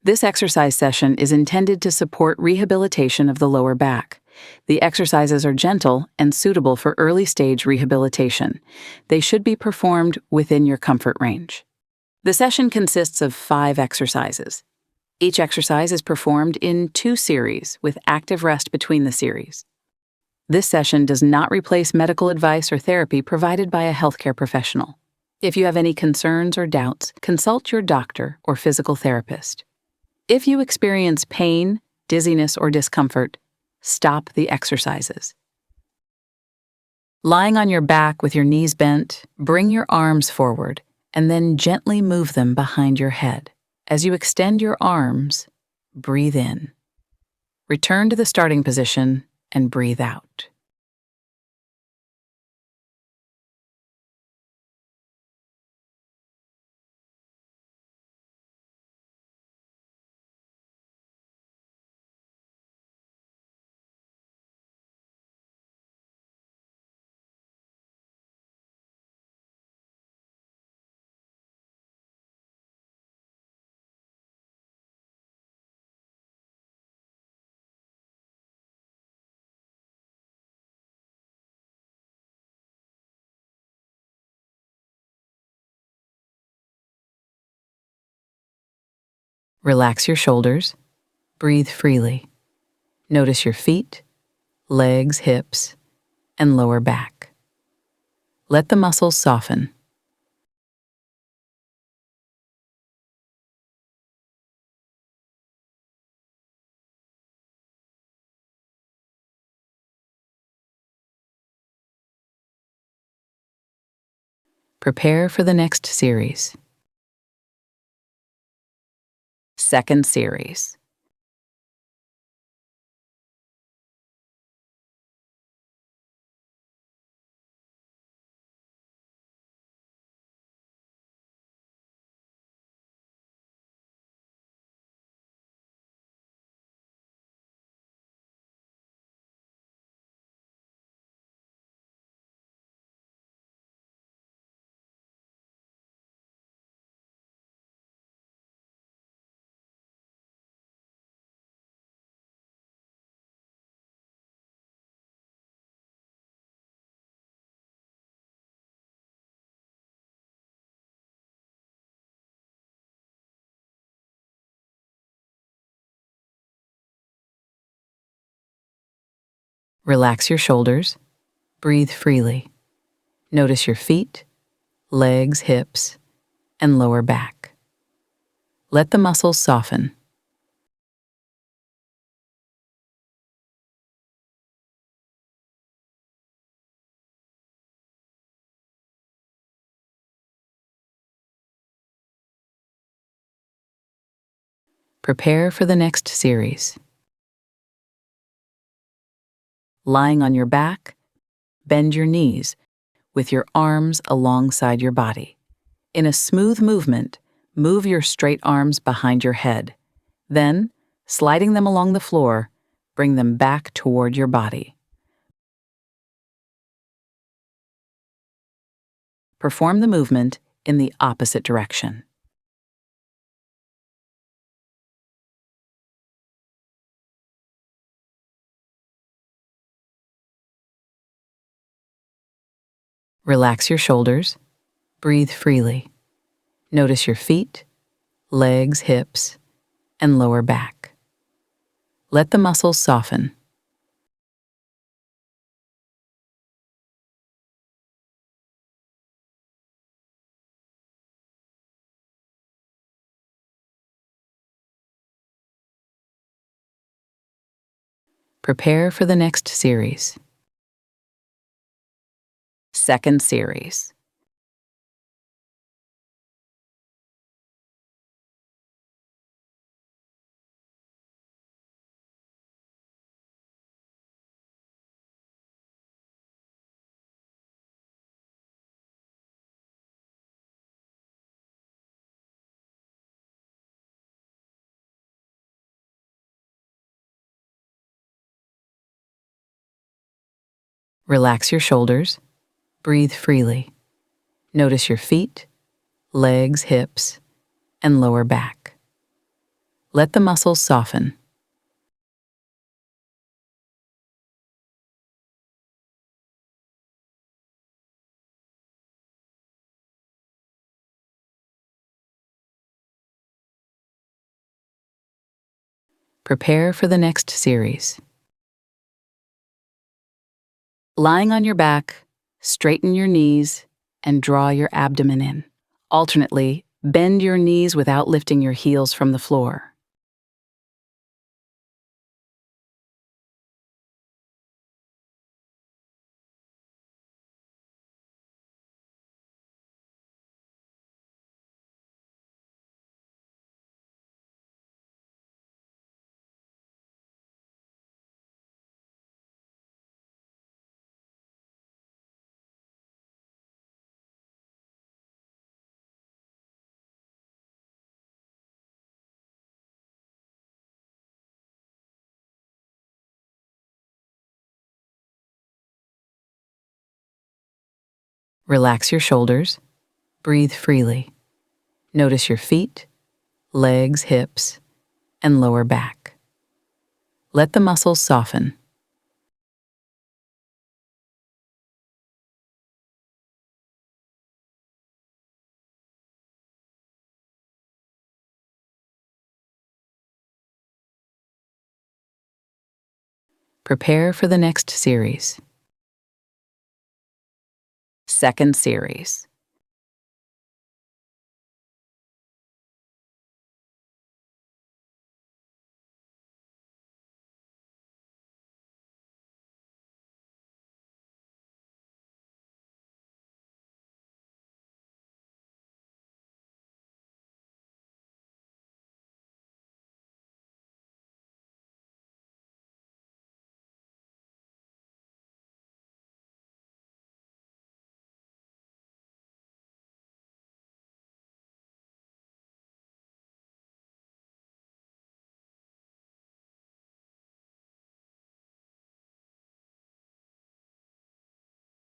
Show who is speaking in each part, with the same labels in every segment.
Speaker 1: This exercise session is intended to support rehabilitation of the lower back. The exercises are gentle and suitable for early-stage rehabilitation. They should be performed within your comfort range. The session consists of 5 exercises. Each exercise is performed in 2 series, with active rest between the series. This session does not replace medical advice or therapy provided by a healthcare professional. If you have any concerns or doubts, consult your doctor or physical therapist. If you experience pain, dizziness, or discomfort, stop the exercises. Lying on your back with your knees bent, bring your arms forward and then gently move them behind your head. As you extend your arms, breathe in. Return to the starting position and breathe out. Relax your shoulders. Breathe freely. Notice your feet, legs, hips, and lower back. Let the muscles soften. Prepare for the next series. Second series. Relax your shoulders. Breathe freely. Notice your feet, legs, hips, and lower back. Let the muscles soften. Prepare for the next series. Lying on your back, bend your knees with your arms alongside your body. In a smooth movement, move your straight arms behind your head. Then, sliding them along the floor, bring them back toward your body. Perform the movement in the opposite direction. Relax your shoulders. Breathe freely. Notice your feet, legs, hips, and lower back. Let the muscles soften. Prepare for the next series. Second series. Relax your shoulders. Breathe freely. Notice your feet, legs, hips, and lower back. Let the muscles soften. Prepare for the next series. Lying on your back, straighten your knees and draw your abdomen in. Alternately, bend your knees without lifting your heels from the floor. Relax your shoulders. Breathe freely. Notice your feet, legs, hips, and lower back. Let the muscles soften. Prepare for the next series. Second series.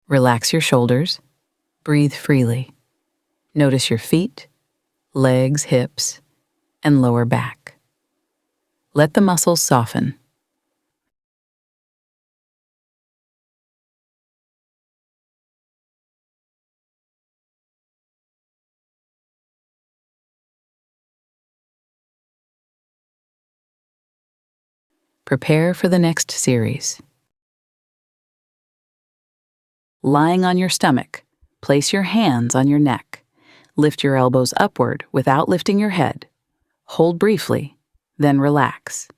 Speaker 1: Relax your shoulders. Breathe freely. Notice your feet, legs, hips, and lower back. Let the muscles soften. Prepare for the next series. Lying on your stomach, place your hands on your neck. Lift your elbows upward without lifting your head. Hold briefly, then relax.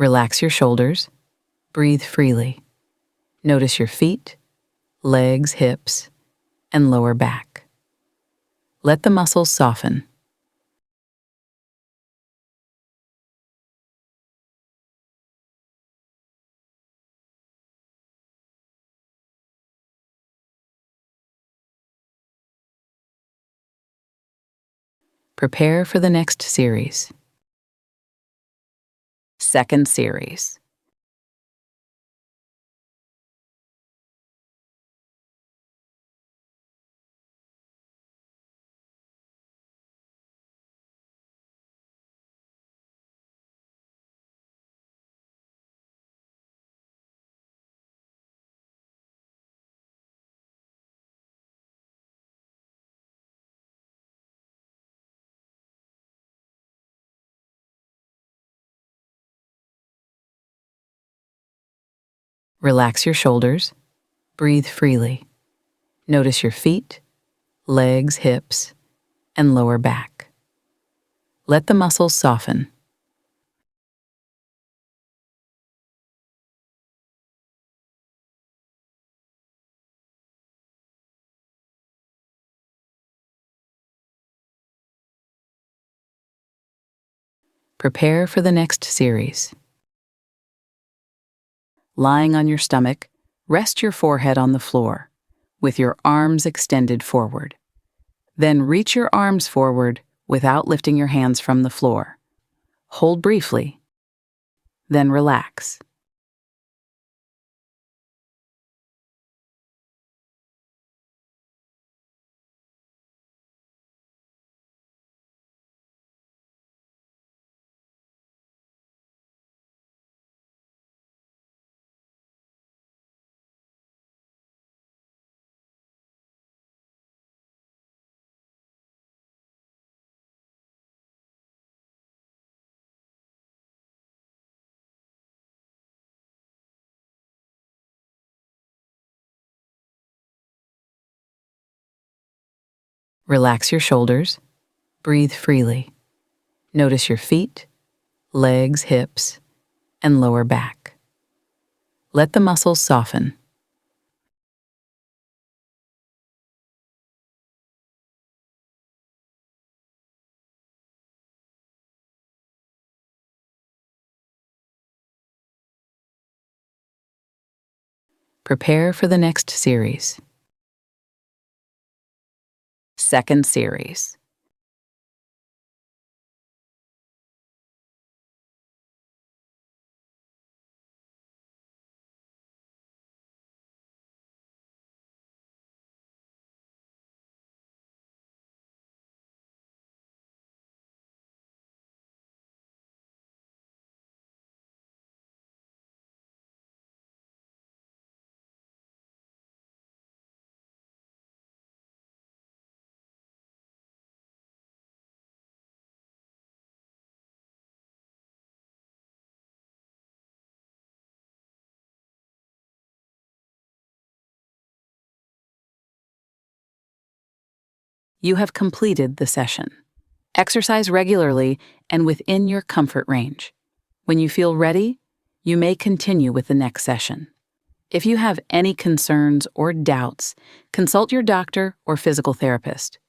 Speaker 1: Relax your shoulders. Breathe freely. Notice your feet, legs, hips, and lower back. Let the muscles soften. Prepare for the next series. Second series. Relax your shoulders. Breathe freely. Notice your feet, legs, hips, and lower back. Let the muscles soften. Prepare for the next series. Lying on your stomach, rest your forehead on the floor, with your arms extended forward. Then reach your arms forward without lifting your hands from the floor. Hold briefly, then relax. Relax your shoulders. Breathe freely. Notice your feet, legs, hips, and lower back. Let the muscles soften. Prepare for the next series. Second series. You have completed the session. Exercise regularly and within your comfort range. When you feel ready, you may continue with the next session. If you have any concerns or doubts, consult your doctor or physical therapist.